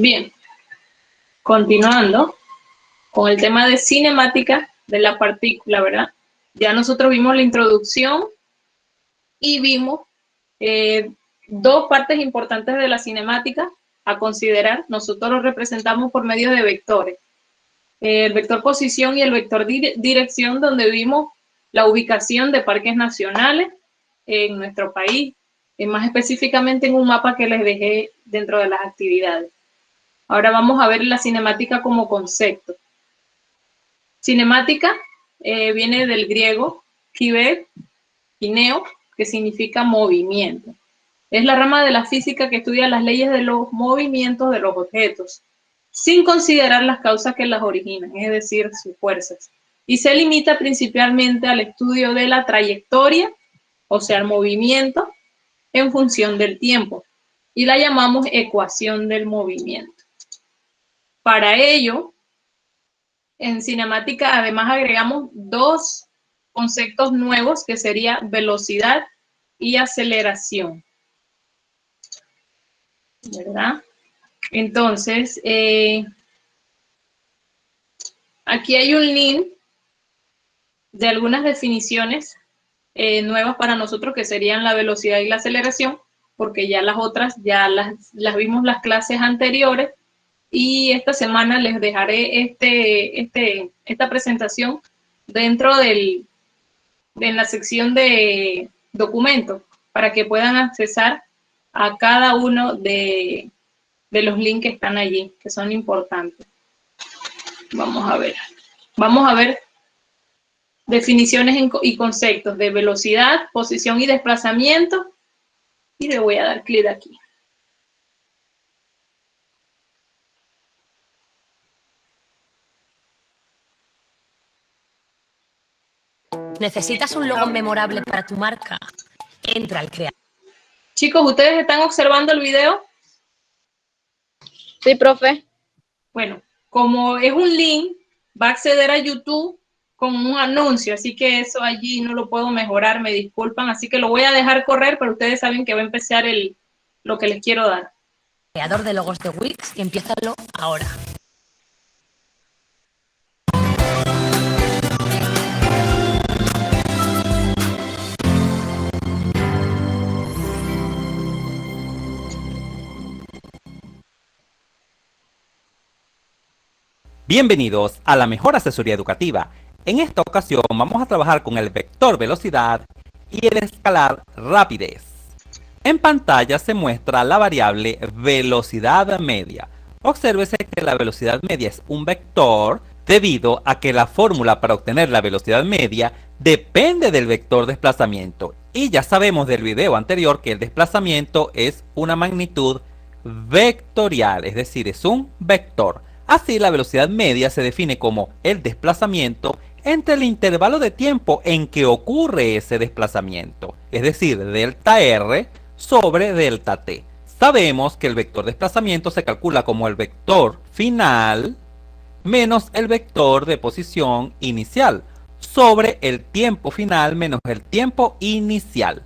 Bien, continuando con el tema de cinemática de la partícula, ¿verdad? Ya nosotros vimos la introducción y vimos dos partes importantes de la cinemática a considerar. Nosotros lo representamos por medio de vectores. El vector posición y el vector dirección, donde vimos la ubicación de parques nacionales en nuestro país, más específicamente en un mapa que les dejé dentro de las actividades. Ahora vamos a ver la cinemática como concepto. Cinemática viene del griego kineo, que significa movimiento. Es la rama de la física que estudia las leyes de los movimientos de los objetos, sin considerar las causas que las originan, es decir, sus fuerzas. Y se limita principalmente al estudio de la trayectoria, o sea, el movimiento, en función del tiempo. Y la llamamos ecuación del movimiento. Para ello, en cinemática además agregamos dos conceptos nuevos, que sería velocidad y aceleración, ¿verdad? Entonces, aquí hay un link de algunas definiciones nuevas para nosotros, que serían la velocidad y la aceleración, porque ya las otras ya las vimos las clases anteriores, y esta semana les dejaré esta presentación dentro de la sección de documentos, para que puedan accesar a cada uno de los links que están allí, que son importantes. Vamos a ver definiciones y conceptos de velocidad, posición y desplazamiento, y le voy a dar clic aquí. ¿Necesitas un logo memorable para tu marca? Entra al creador. Chicos, ¿ustedes están observando el video? Sí, profe. Bueno, como es un link, va a acceder a YouTube con un anuncio, así que eso allí no lo puedo mejorar, me disculpan, así que lo voy a dejar correr, pero ustedes saben que va a empezar lo que les quiero dar. Creador de logos de Wix, y empiézalo ahora. Bienvenidos a la mejor asesoría educativa. En esta ocasión vamos a trabajar con el vector velocidad y el escalar rapidez. En pantalla se muestra la variable velocidad media. Obsérvese que la velocidad media es un vector debido a que la fórmula para obtener la velocidad media depende del vector desplazamiento. Y ya sabemos del video anterior que el desplazamiento es una magnitud vectorial, es decir, es un vector. Así, la velocidad media se define como el desplazamiento entre el intervalo de tiempo en que ocurre ese desplazamiento, es decir, delta R sobre delta T. Sabemos que el vector desplazamiento se calcula como el vector final menos el vector de posición inicial sobre el tiempo final menos el tiempo inicial.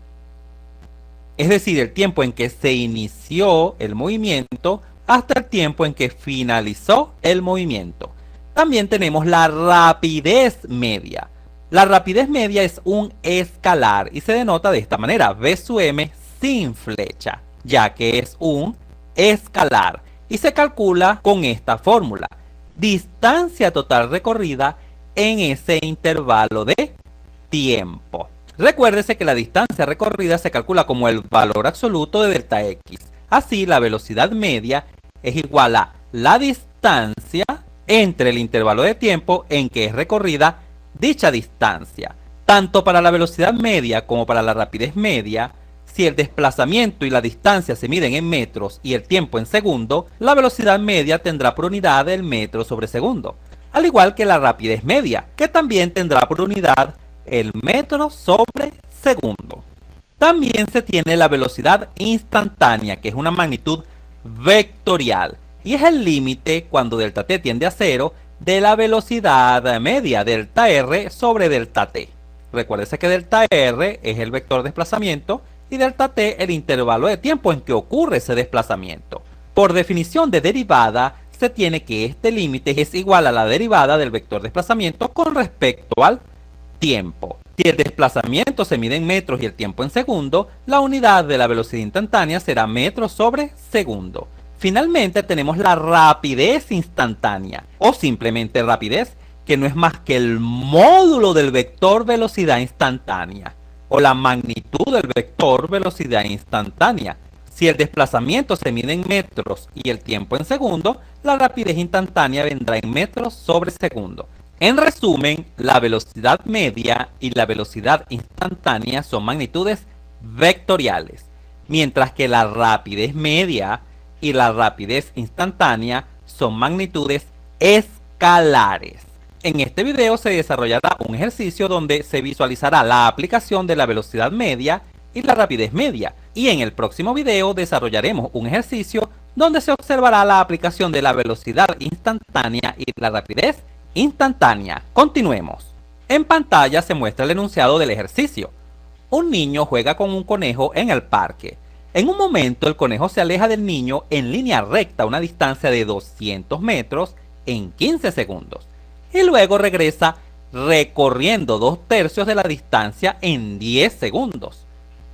Es decir, el tiempo en que se inició el movimiento hasta el tiempo en que finalizó el movimiento. También tenemos la rapidez media. La rapidez media es un escalar y se denota de esta manera, V sub m sin flecha, ya que es un escalar y se calcula con esta fórmula: distancia total recorrida en ese intervalo de tiempo. Recuérdese que la distancia recorrida se calcula como el valor absoluto de delta x. Así, la velocidad media es igual a la distancia entre el intervalo de tiempo en que es recorrida dicha distancia. Tanto para la velocidad media como para la rapidez media, si el desplazamiento y la distancia se miden en metros y el tiempo en segundo, la velocidad media tendrá por unidad el metro sobre segundo, al igual que la rapidez media, que también tendrá por unidad el metro sobre segundo. También se tiene la velocidad instantánea, que es una magnitud vectorial y es el límite cuando delta t tiende a 0 de la velocidad media delta r sobre delta t. Recuérdese que delta r es el vector de desplazamiento y delta t el intervalo de tiempo en que ocurre ese desplazamiento. Por definición de derivada, se tiene que este límite es igual a la derivada del vector desplazamiento con respecto al tiempo. Si el desplazamiento se mide en metros y el tiempo en segundo, la unidad de la velocidad instantánea será metros sobre segundo. Finalmente tenemos la rapidez instantánea, o simplemente rapidez, que no es más que el módulo del vector velocidad instantánea, o la magnitud del vector velocidad instantánea. Si el desplazamiento se mide en metros y el tiempo en segundo, la rapidez instantánea vendrá en metros sobre segundo. En resumen, la velocidad media y la velocidad instantánea son magnitudes vectoriales, mientras que la rapidez media y la rapidez instantánea son magnitudes escalares. En este video se desarrollará un ejercicio donde se visualizará la aplicación de la velocidad media y la rapidez media, y en el próximo video desarrollaremos un ejercicio donde se observará la aplicación de la velocidad instantánea y la rapidez instantánea. Continuemos. En pantalla se muestra el enunciado del ejercicio. Un niño juega con un conejo en el parque. En un momento el conejo se aleja del niño en línea recta a una distancia de 200 metros en 15 segundos y luego regresa recorriendo 2/3 de la distancia en 10 segundos.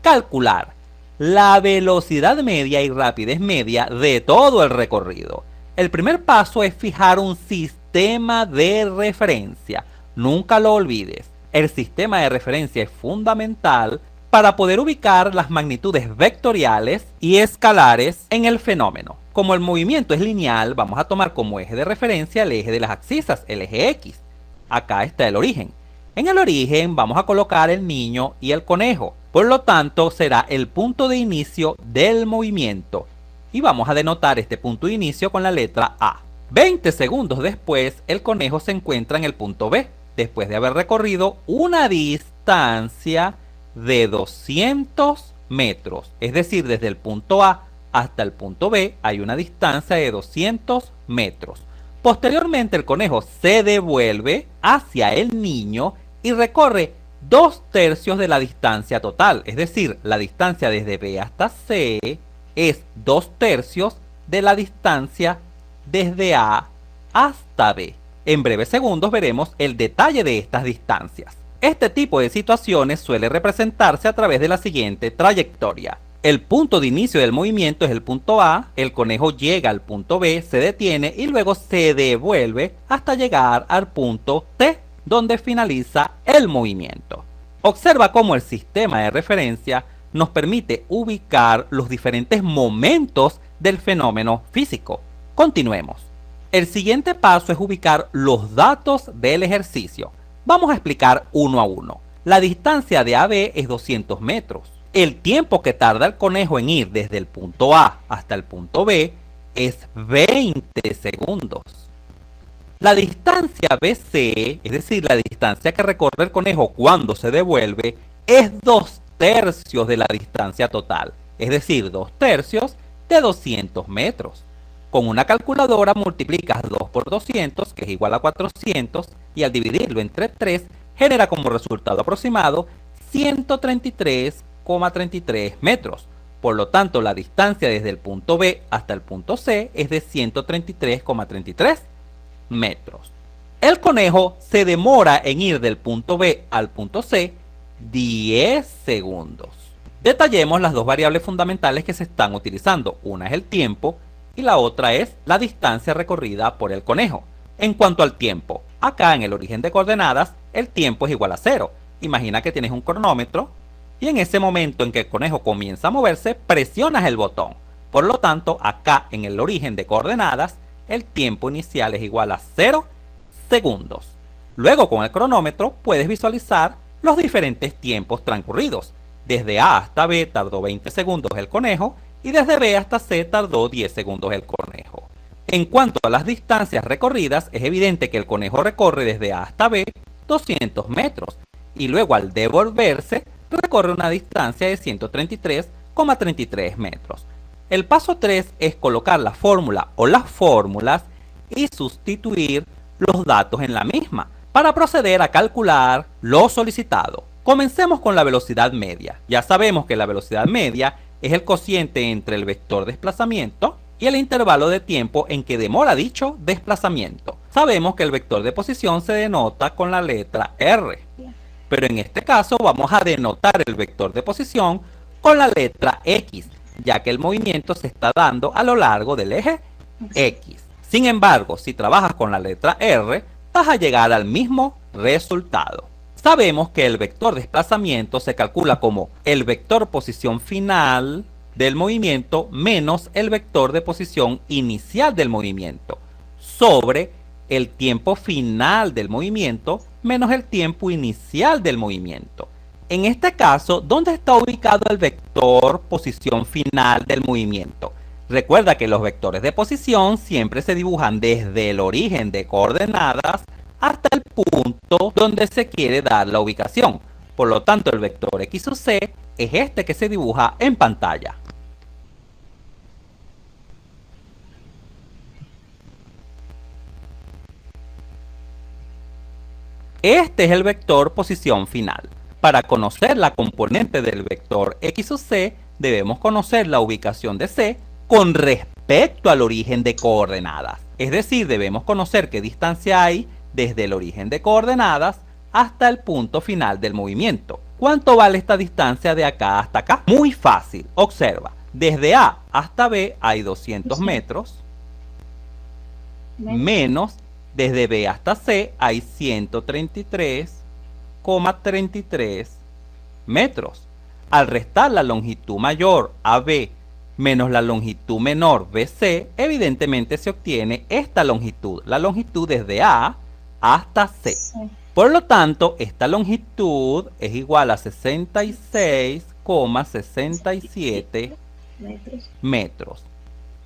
Calcular la velocidad media y rapidez media de todo el recorrido. El primer paso es fijar un sistema de referencia. Nunca lo olvides. El sistema de referencia es fundamental para poder ubicar las magnitudes vectoriales y escalares en el fenómeno. Como el movimiento es lineal, vamos a tomar como eje de referencia el eje de las abscisas, el eje X. Acá está el origen. En el origen vamos a colocar el niño y el conejo. Por lo tanto, será el punto de inicio del movimiento. Y vamos a denotar este punto de inicio con la letra A. 20 segundos después, el conejo se encuentra en el punto B, después de haber recorrido una distancia de 200 metros. Es decir, desde el punto A hasta el punto B hay una distancia de 200 metros. Posteriormente, el conejo se devuelve hacia el niño y recorre 2/3 de la distancia total. Es decir, la distancia desde B hasta C es 2/3 de la distancia desde A hasta B. En breves segundos veremos el detalle de estas distancias. Este tipo de situaciones suele representarse a través de la siguiente trayectoria. El punto de inicio del movimiento es el punto A, el conejo llega al punto B, se detiene y luego se devuelve hasta llegar al punto C, donde finaliza el movimiento. Observa cómo el sistema de referencia nos permite ubicar los diferentes momentos del fenómeno físico. Continuemos. El siguiente paso es ubicar los datos del ejercicio. Vamos a explicar uno a uno. La distancia de AB es 200 metros. El tiempo que tarda el conejo en ir desde el punto A hasta el punto B es 20 segundos. La distancia BC, es decir, la distancia que recorre el conejo cuando se devuelve, es 2/3 de la distancia total, es decir, 2/3 de 200 metros. Con una calculadora multiplicas 2 por 200, que es igual a 400, y al dividirlo entre 3, genera como resultado aproximado 133,33 metros. Por lo tanto, la distancia desde el punto B hasta el punto C es de 133,33 metros. El conejo se demora en ir del punto B al punto C 10 segundos. Detallemos las dos variables fundamentales que se están utilizando. Una es el tiempo y la otra es la distancia recorrida por el conejo. En cuanto al tiempo, acá en el origen de coordenadas, el tiempo es igual a 0. Imagina que tienes un cronómetro y en ese momento en que el conejo comienza a moverse, presionas el botón. Por lo tanto, acá en el origen de coordenadas, el tiempo inicial es igual a 0 segundos. Luego, con el cronómetro, puedes visualizar los diferentes tiempos transcurridos. Desde A hasta B tardó 20 segundos el conejo y desde B hasta C tardó 10 segundos el conejo. En cuanto a las distancias recorridas, es evidente que el conejo recorre desde A hasta B 200 metros y luego al devolverse recorre una distancia de 133,33 metros. El paso 3 es colocar la fórmula o las fórmulas y sustituir los datos en la misma para proceder a calcular lo solicitado. Comencemos con la velocidad media. Ya sabemos que la velocidad media es el cociente entre el vector desplazamiento y el intervalo de tiempo en que demora dicho desplazamiento. Sabemos que el vector de posición se denota con la letra R, pero en este caso vamos a denotar el vector de posición con la letra X, ya que el movimiento se está dando a lo largo del eje X. Sin embargo, si trabajas con la letra R, vas a llegar al mismo resultado. Sabemos que el vector desplazamiento se calcula como el vector posición final del movimiento menos el vector de posición inicial del movimiento sobre el tiempo final del movimiento menos el tiempo inicial del movimiento. En este caso, ¿dónde está ubicado el vector posición final del movimiento? Recuerda que los vectores de posición siempre se dibujan desde el origen de coordenadas hasta el punto donde se quiere dar la ubicación. Por lo tanto, el vector X sub C es este que se dibuja en pantalla. Este es el vector posición final. Para conocer la componente del vector X sub C, debemos conocer la ubicación de C con respecto al origen de coordenadas. Es decir, debemos conocer qué distancia hay desde el origen de coordenadas hasta el punto final del movimiento. ¿Cuánto vale esta distancia de acá hasta acá? Muy fácil. Observa, desde A hasta B hay 200 metros, menos desde B hasta C hay 133,33 metros. Al restar la longitud mayor AB menos la longitud menor BC, evidentemente se obtiene esta longitud, la longitud desde A hasta C. Por lo tanto, esta longitud es igual a 66,67 metros.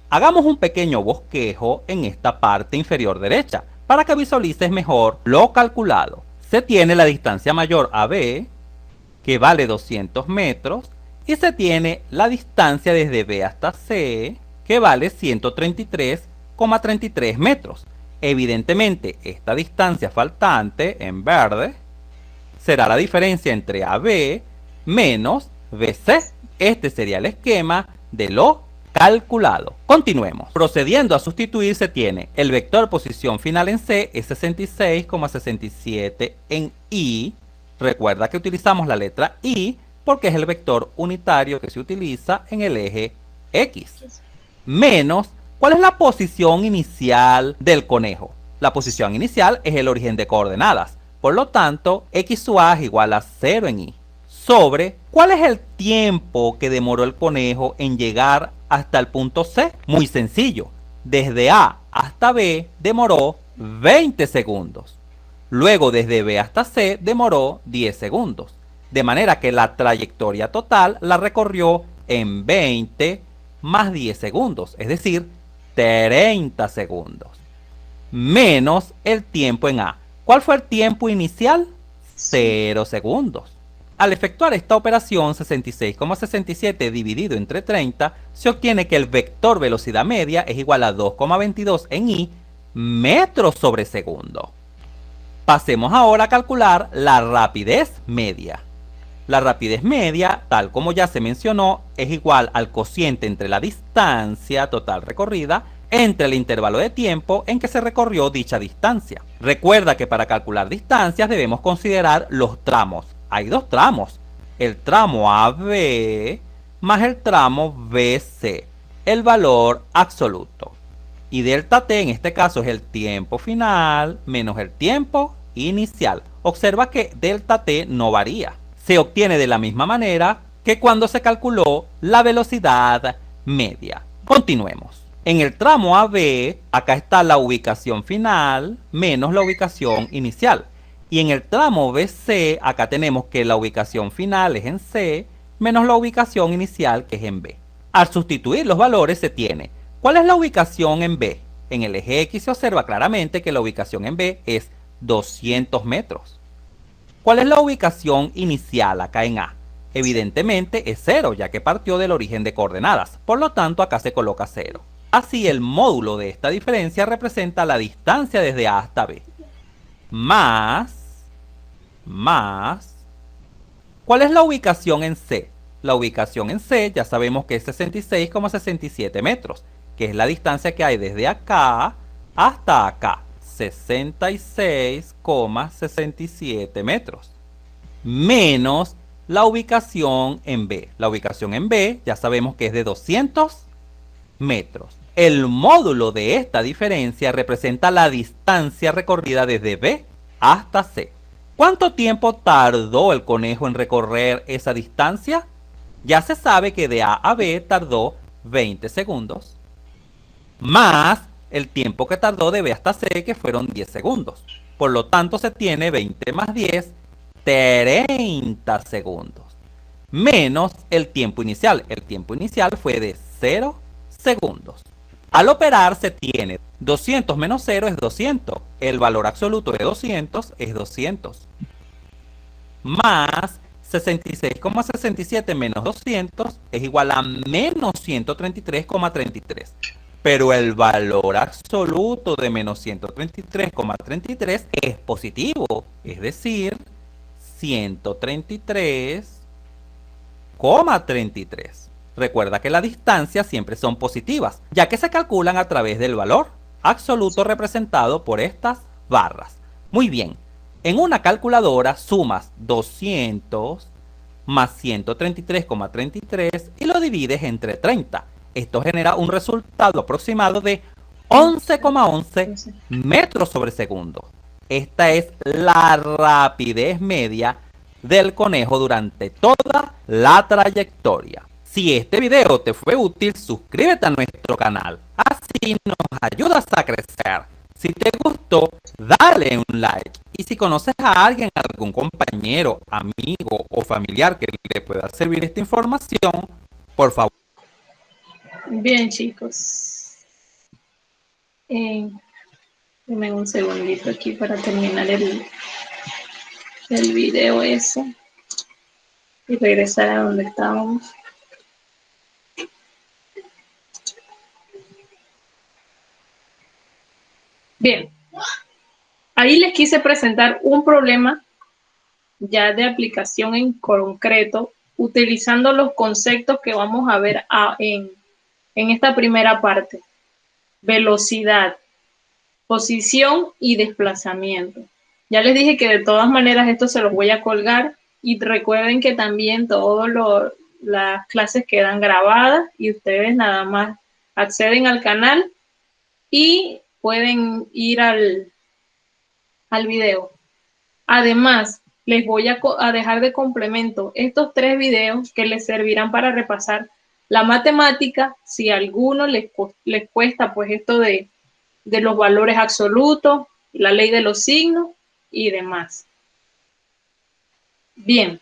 Hagamos un pequeño bosquejo en esta parte inferior derecha para que visualices mejor lo calculado. Se tiene la distancia mayor AB, que vale 200 metros, y se tiene la distancia desde B hasta C, que vale 133,33 metros. Evidentemente, esta distancia faltante, en verde, será la diferencia entre AB menos BC. Este sería el esquema de lo calculado. Continuemos. Procediendo a sustituir, se tiene el vector posición final en C es 66,67 en I. Recuerda que utilizamos la letra I porque es el vector unitario que se utiliza en el eje X. Menos, ¿cuál es la posición inicial del conejo? La posición inicial es el origen de coordenadas. Por lo tanto, X sub A es igual a 0 en I. Sobre, ¿cuál es el tiempo que demoró el conejo en llegar hasta el punto C? Muy sencillo. Desde A hasta B demoró 20 segundos. Luego desde B hasta C demoró 10 segundos. De manera que la trayectoria total la recorrió en 20 más 10 segundos, es decir, 30 segundos. Menos el tiempo en A. ¿Cuál fue el tiempo inicial? 0 segundos. Al efectuar esta operación, 66,67 dividido entre 30, se obtiene que el vector velocidad media es igual a 2,22 en I metros sobre segundo. Pasemos ahora a calcular la rapidez media. La rapidez media, tal como ya se mencionó, es igual al cociente entre la distancia total recorrida entre el intervalo de tiempo en que se recorrió dicha distancia. Recuerda que para calcular distancias debemos considerar los tramos. Hay dos tramos, el tramo AB más el tramo BC, el valor absoluto. Y delta T en este caso es el tiempo final menos el tiempo inicial. Observa que delta T no varía. Se obtiene de la misma manera que cuando se calculó la velocidad media. Continuemos. En el tramo AB, acá está la ubicación final menos la ubicación inicial. Y en el tramo BC, acá tenemos que la ubicación final es en C menos la ubicación inicial que es en B. Al sustituir los valores se tiene, ¿cuál es la ubicación en B? En el eje X se observa claramente que la ubicación en B es 200 metros. ¿Cuál es la ubicación inicial acá en A? Evidentemente es 0, ya que partió del origen de coordenadas. Por lo tanto, acá se coloca 0. Así, el módulo de esta diferencia representa la distancia desde A hasta B. Más. ¿Cuál es la ubicación en C? La ubicación en C ya sabemos que es 66,67 metros. que es la distancia que hay desde acá hasta acá, 66,67 metros, menos la ubicación en B. La ubicación en B ya sabemos que es de 200 metros. El módulo de esta diferencia representa la distancia recorrida desde B hasta C. ¿Cuánto tiempo tardó el conejo en recorrer esa distancia? Ya se sabe que de A a B tardó 20 segundos, más el tiempo que tardó de B hasta C, que fueron 10 segundos. Por lo tanto, se tiene 20 más 10, 30 segundos, menos el tiempo inicial. El tiempo inicial fue de 0 segundos. Al operar se tiene 200 menos 0 es 200. El valor absoluto de 200 es 200. Más 66,67 menos 200 es igual a menos 133,33. Pero el valor absoluto de menos 133,33 es positivo. Es decir, 133,33. Recuerda que las distancias siempre son positivas, ya que se calculan a través del valor absoluto representado por estas barras. Muy bien, en una calculadora sumas 200 más 133,33 y lo divides entre 30. Esto genera un resultado aproximado de 11,11 metros sobre segundo. Esta es la rapidez media del conejo durante toda la trayectoria. Si este video te fue útil, suscríbete a nuestro canal. Así nos ayudas a crecer. Si te gustó, dale un like. Y si conoces a alguien, algún compañero, amigo o familiar que le pueda servir esta información, por favor. Bien, chicos. Deme un segundito aquí para terminar el video ese y regresar a donde estábamos. Bien, ahí les quise presentar un problema ya de aplicación en concreto, utilizando los conceptos que vamos a ver en esta primera parte: velocidad, posición y desplazamiento. Ya les dije que de todas maneras esto se los voy a colgar, y recuerden que también todas las clases quedan grabadas y ustedes nada más acceden al canal y pueden ir al video. Además, les voy a dejar de complemento estos 3 videos que les servirán para repasar la matemática, si a alguno les cuesta pues esto de los valores absolutos, la ley de los signos y demás. Bien,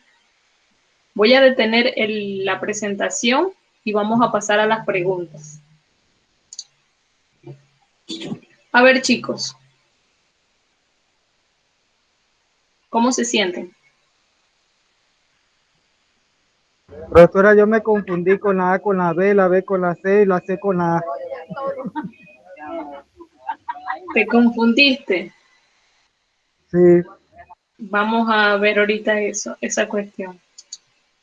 voy a detener la presentación y vamos a pasar a las preguntas. A ver, chicos, ¿cómo se sienten? Profesora, yo me confundí con la A con la B con la C y la C con la A. ¿Te confundiste? Sí. Vamos a ver ahorita esa cuestión.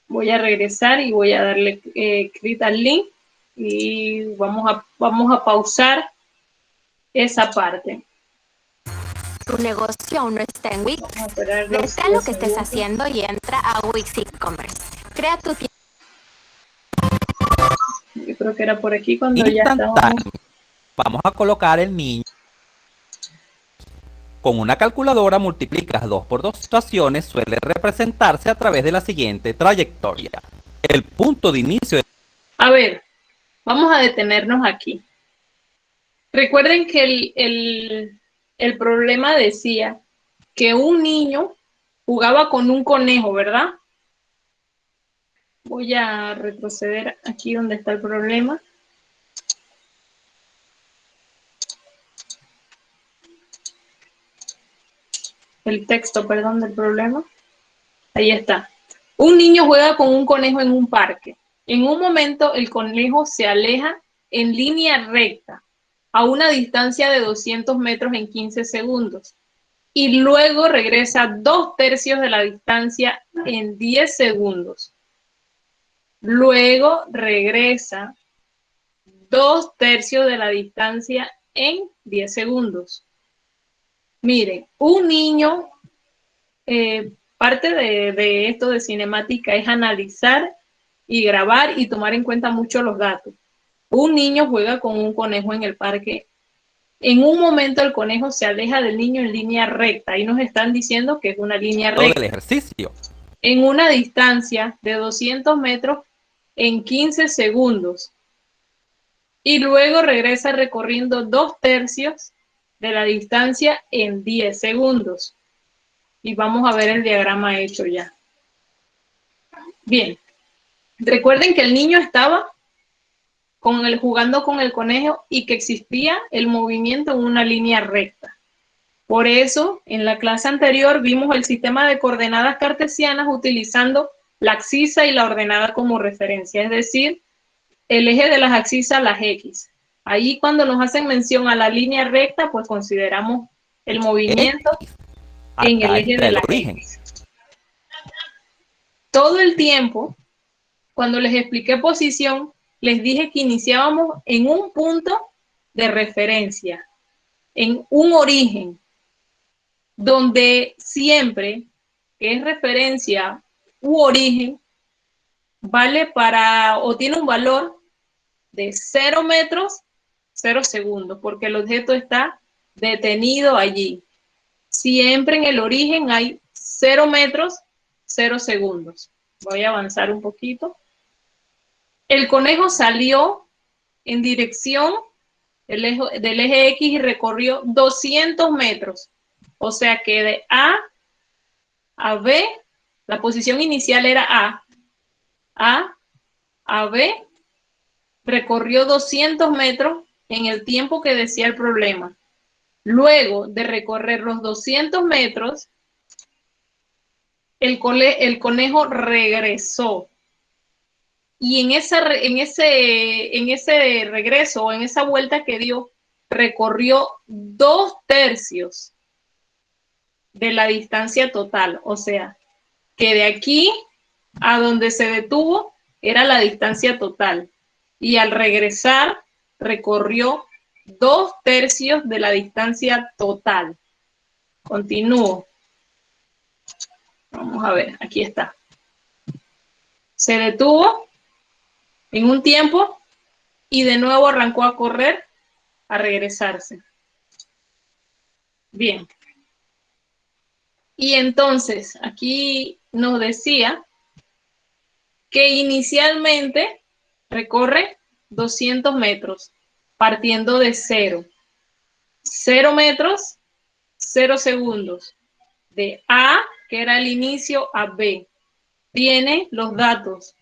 Voy a regresar y voy a darle clic al link y vamos a pausar esa parte. Tu negocio aún no está en Wix. Detén lo que estés haciendo y entra a Wix e-commerce. Crea tu tienda. Yo creo que era por aquí cuando ya estábamos. Vamos a colocar el niño. Con una calculadora multiplicas 2 por 2 situaciones, suele representarse a través de la siguiente trayectoria. El punto de inicio. A ver, vamos a detenernos aquí. Recuerden que el problema decía que un niño jugaba con un conejo, ¿verdad? Voy a retroceder aquí donde está el problema. El texto, perdón, del problema. Ahí está. Un niño juega con un conejo en un parque. En un momento el conejo se aleja en línea recta a una distancia de 200 metros en 15 segundos y luego regresa 2/3 de la distancia en 10 segundos. Luego regresa 2/3 de la distancia en 10 segundos. Miren, un niño, parte de esto de cinemática es analizar y grabar y tomar en cuenta mucho los datos. Un niño juega con un conejo en el parque. En un momento el conejo se aleja del niño en línea recta. Ahí nos están diciendo que es una línea recta. Todo el ejercicio. En una distancia de 200 metros en 15 segundos. Y luego regresa recorriendo 2/3 de la distancia en 10 segundos. Y vamos a ver el diagrama hecho ya. Bien. Recuerden que el niño estaba jugando con el conejo y que existía el movimiento en una línea recta. Por eso, en la clase anterior vimos el sistema de coordenadas cartesianas utilizando la abscisa y la ordenada como referencia, es decir, el eje de las abscisas, las X. Ahí cuando nos hacen mención a la línea recta, pues consideramos el movimiento en el eje de las X. Todo el tiempo, cuando les expliqué posición, les dije que iniciábamos en un punto de referencia, en un origen, donde siempre que es referencia u origen, vale para, o tiene un valor de 0 metros, 0 segundos, porque el objeto está detenido allí. Siempre en el origen hay 0 metros, 0 segundos. Voy a avanzar un poquito. El conejo salió en dirección del eje X y recorrió 200 metros. O sea que de A a B, la posición inicial era A B, recorrió 200 metros en el tiempo que decía el problema. Luego de recorrer los 200 metros, el conejo regresó. Y en ese regreso, en esa vuelta que dio, recorrió 2/3 de la distancia total. O sea, que de aquí a donde se detuvo era la distancia total. Y al regresar, recorrió 2/3 de la distancia total. Continúo. Vamos a ver, aquí está. Se detuvo en un tiempo y de nuevo arrancó a correr, a regresarse. Bien. Y entonces, aquí nos decía que inicialmente recorre 200 metros, partiendo de 0. 0 metros, 0 segundos. De A, que era el inicio, a B. Tiene los datos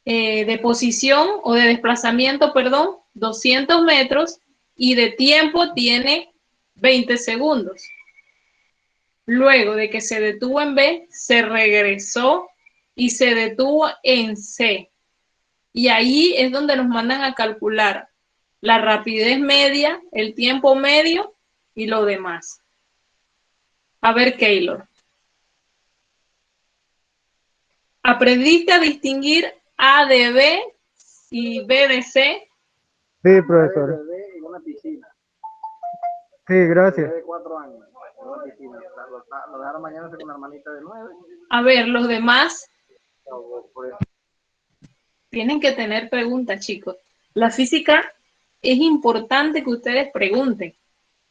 de posición o de desplazamiento, perdón, 200 metros y de tiempo tiene 20 segundos. Luego de que se detuvo en B, se regresó y se detuvo en C. Y ahí es donde nos mandan a calcular la rapidez media, el tiempo medio y lo demás. A ver, Keylor. ¿Aprendiste a distinguir A de B y B de C? Sí, profesor. En una piscina. Sí, gracias. De 4 años. En una piscina. Lo dejaron mañana con una hermanita de 9. A ver, los demás tienen que tener preguntas, chicos. La física es importante que ustedes pregunten.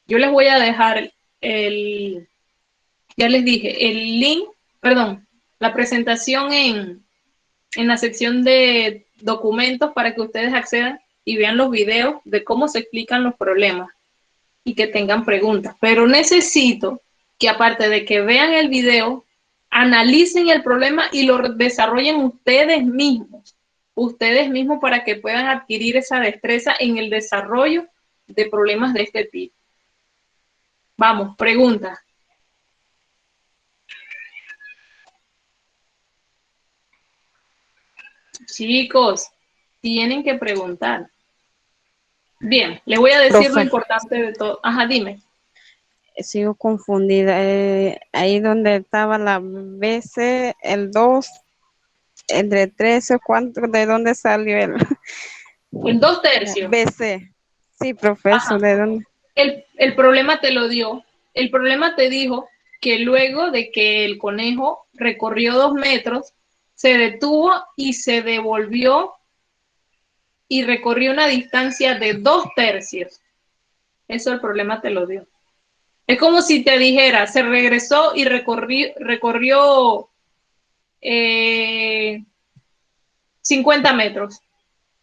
Yo les voy a dejar ya les dije, el link, perdón, la presentación en la sección de documentos para que ustedes accedan y vean los videos de cómo se explican los problemas y que tengan preguntas. Pero necesito que aparte de que vean el video, analicen el problema y lo desarrollen ustedes mismos para que puedan adquirir esa destreza en el desarrollo de problemas de este tipo. Vamos, preguntas. Chicos, tienen que preguntar. Bien, les voy a decir lo importante de todo. Ajá, dime. Sigo confundida. Ahí donde estaba la BC, el 2, entre 13, ¿cuánto? ¿De dónde salió el? En 2/3. BC. Sí, profesor, ¿de dónde? El problema te lo dio. El problema te dijo que luego de que el conejo recorrió 2 metros, se detuvo y se devolvió y recorrió una distancia de 2/3. Eso el problema te lo dio. Es como si te dijera, se regresó y recorrió 50 metros,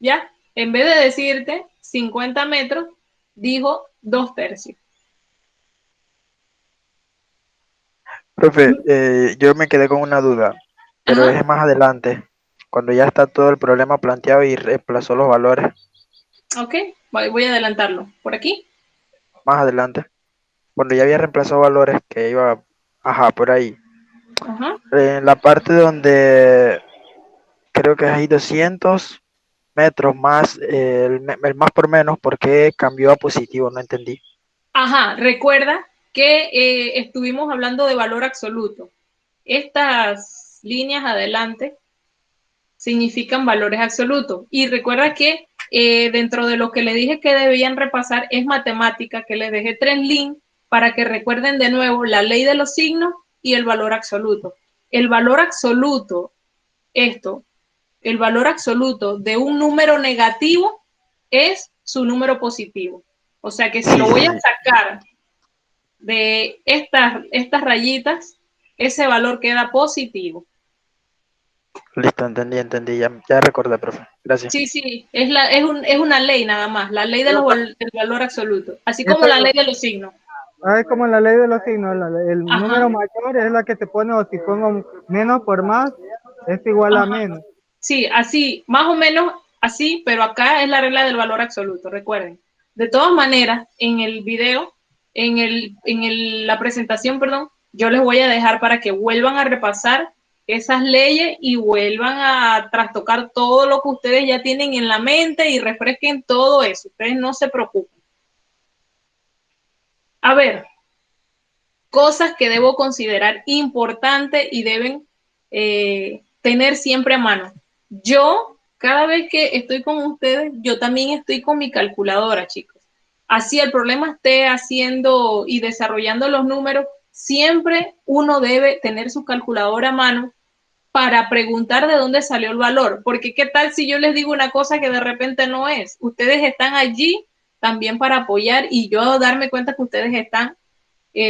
¿ya? En vez de decirte 50 metros, dijo 2/3. Profe, yo me quedé con una duda, pero Ajá. es más adelante, cuando ya está todo el problema planteado y reemplazó los valores. Ok, voy a adelantarlo. ¿Por aquí? Más adelante, cuando ya había reemplazado valores que iba, ajá, por ahí. Ajá. En la parte donde creo que hay 200 metros más, el más por menos, ¿por qué cambió a positivo? No entendí. Ajá, recuerda que estuvimos hablando de valor absoluto. Estas líneas adelante significan valores absolutos. Y recuerda que dentro de lo que le dije que debían repasar es matemática, que les dejé 3 links para que recuerden de nuevo la ley de los signos y el valor absoluto. El valor absoluto, el valor absoluto de un número negativo es su número positivo. O sea que si lo voy a sacar de estas rayitas, ese valor queda positivo. Listo, entendí, ya recordé, profe. Gracias. Sí, sí, es una ley nada más, la ley del valor absoluto, así como Eso, la ley de los signos. es como la ley de los signos, el Ajá. número mayor es la que te pone, o si pongo menos por más, es igual a menos. Sí, así, más o menos así, pero acá es la regla del valor absoluto, recuerden. De todas maneras, en el video, la presentación, perdón, yo les voy a dejar para que vuelvan a repasar esas leyes y vuelvan a trastocar todo lo que ustedes ya tienen en la mente y refresquen todo eso. Ustedes no se preocupen. A ver, cosas que debo considerar importantes y deben tener siempre a mano. Yo, cada vez que estoy con ustedes, yo también estoy con mi calculadora, chicos. Así el problema esté haciendo y desarrollando los números, siempre uno debe tener su calculadora a mano para preguntar de dónde salió el valor, porque qué tal si yo les digo una cosa que de repente no es. Ustedes están allí también para apoyar y yo darme cuenta que ustedes están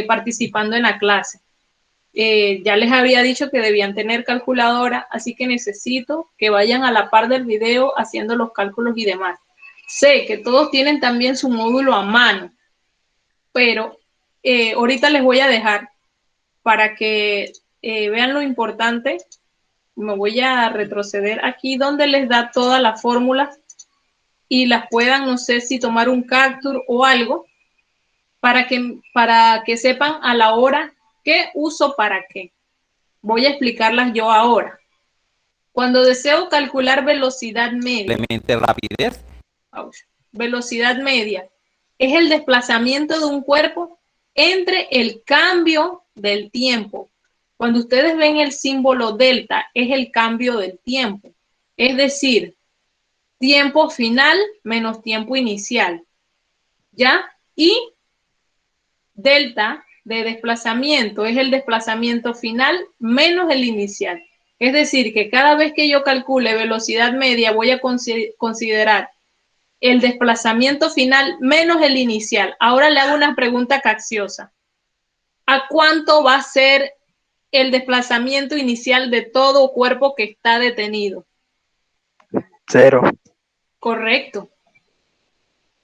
participando en la clase. Ya les había dicho que debían tener calculadora, así que necesito que vayan a la par del video haciendo los cálculos y demás. Sé que todos tienen también su módulo a mano, pero ahorita les voy a dejar para que vean lo importante. Me voy a retroceder aquí donde les da todas las fórmulas y las puedan, no sé si tomar un capture o algo, para que sepan a la hora qué uso para qué. Voy a explicarlas yo ahora. Cuando deseo calcular velocidad media, Rapidez. velocidad media es el desplazamiento de un cuerpo entre el cambio del tiempo. Cuando ustedes ven el símbolo delta, es el cambio del tiempo. Es decir, tiempo final menos tiempo inicial. ¿Ya? Y delta de desplazamiento es el desplazamiento final menos el inicial. Es decir, que cada vez que yo calcule velocidad media voy a considerar el desplazamiento final menos el inicial. Ahora le hago una pregunta capciosa. ¿A cuánto va a ser el desplazamiento inicial de todo cuerpo que está detenido? 0. Correcto.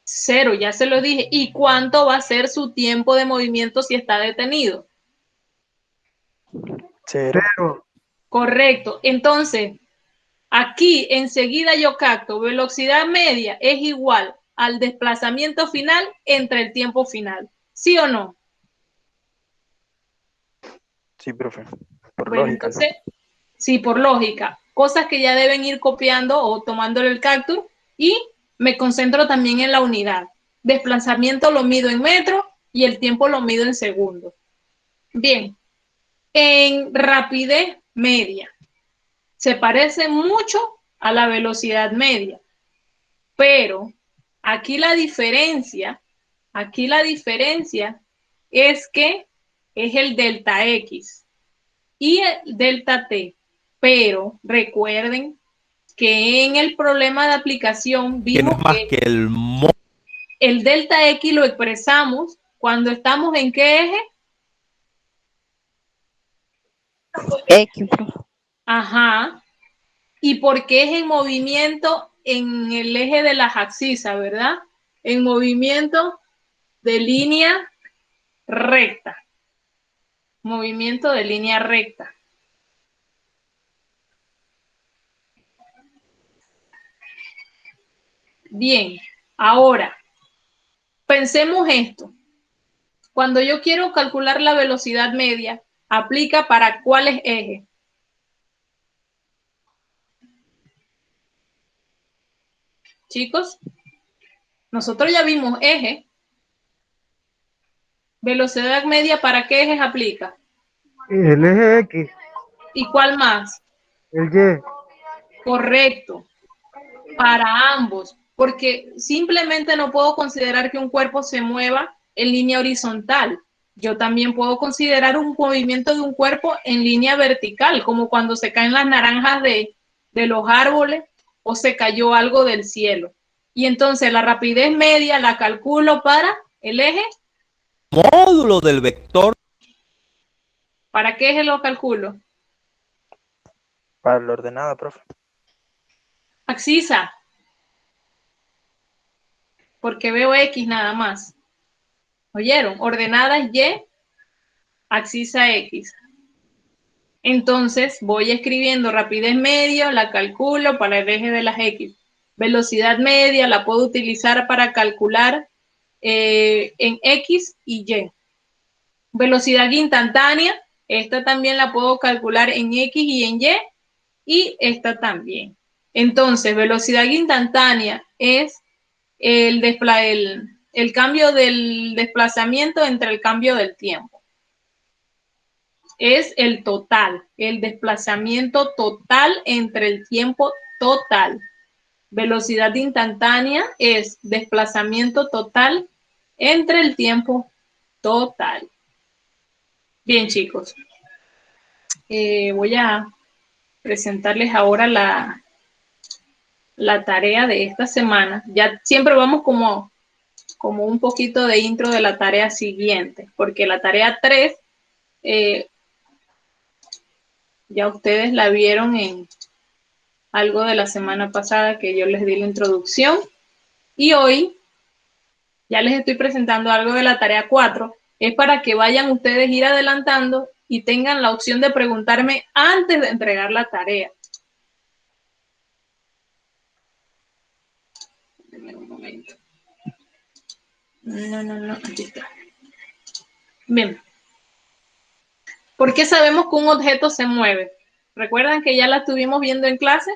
0, ya se lo dije. ¿Y cuánto va a ser su tiempo de movimiento si está detenido? 0. Correcto. Entonces, aquí enseguida yo capto velocidad media es igual al desplazamiento final entre el tiempo final. ¿Sí o no? Sí, profe. Por Bueno, lógica. entonces, sí, por lógica. Cosas que ya deben ir copiando o tomándole el capture y me concentro también en la unidad. Desplazamiento lo mido en metros y el tiempo lo mido en segundos. Bien, en rapidez media se parece mucho a la velocidad media, Pero aquí la diferencia es que es el delta X y el delta T. Pero recuerden que en el problema de aplicación Que no vimos es más que el delta X lo expresamos cuando estamos en ¿qué eje? X, profe. Ajá. Y porque es en movimiento en el eje de las abscisas, ¿verdad? En movimiento de línea recta. Movimiento de línea recta. Bien, ahora, pensemos esto. Cuando yo quiero calcular la velocidad media, ¿aplica para cuáles ejes? Chicos, nosotros ya vimos eje. ¿Velocidad media para qué ejes aplica? El eje X, ¿Y cuál más? el Y. Correcto, para ambos, porque simplemente no puedo considerar que un cuerpo se mueva en línea horizontal. Yo también puedo considerar un movimiento de un cuerpo en línea vertical, como cuando se caen las naranjas de los árboles o se cayó algo del cielo. Y entonces la rapidez media la calculo para el eje. módulo del vector. ¿Para qué eje lo calculo? Para la ordenada, profe. Abscisa. Porque veo X nada más. ¿Oyeron? Ordenadas Y, abscisa X. Entonces voy escribiendo rapidez media, la calculo para el eje de las X. Velocidad media la puedo utilizar para calcular en X y Y. Velocidad instantánea, esta también la puedo calcular en X y en Y, y esta también. Entonces, velocidad instantánea es el cambio del desplazamiento entre el cambio del tiempo. Es el total, el desplazamiento total entre el tiempo total. Velocidad instantánea es desplazamiento total entre el tiempo total. Bien, chicos. Voy a presentarles ahora la tarea de esta semana. Ya siempre vamos como un poquito de intro de la tarea siguiente, porque la tarea 3 ya ustedes la vieron en algo de la semana pasada que yo les di la introducción, y hoy ya les estoy presentando algo de la tarea 4. Es para que vayan ustedes ir adelantando y tengan la opción de preguntarme antes de entregar la tarea. Deme un momento. No, aquí está. Bien. ¿Por qué sabemos que un objeto se mueve? ¿Recuerdan que ya la estuvimos viendo en clase?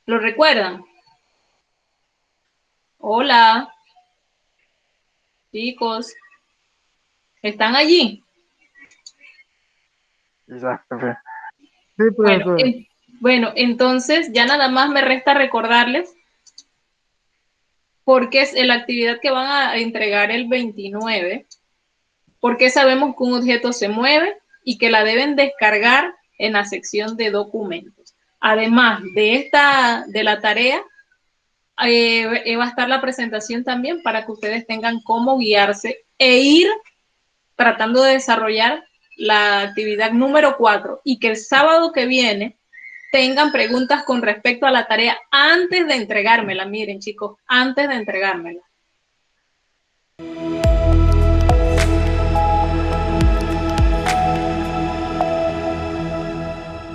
¿Lo recuerdan? Hola. Chicos. ¿Están allí? Ya, profe. Sí, profesor. Bueno, entonces ya nada más me resta recordarles por qué es la actividad que van a entregar el 29, por qué sabemos que un objeto se mueve y que la deben descargar en la sección de documentos. Además de la tarea, va a estar la presentación también para que ustedes tengan cómo guiarse e ir tratando de desarrollar la actividad número 4 y que el sábado que viene tengan preguntas con respecto a la tarea antes de entregármela. Miren, chicos, antes de entregármela.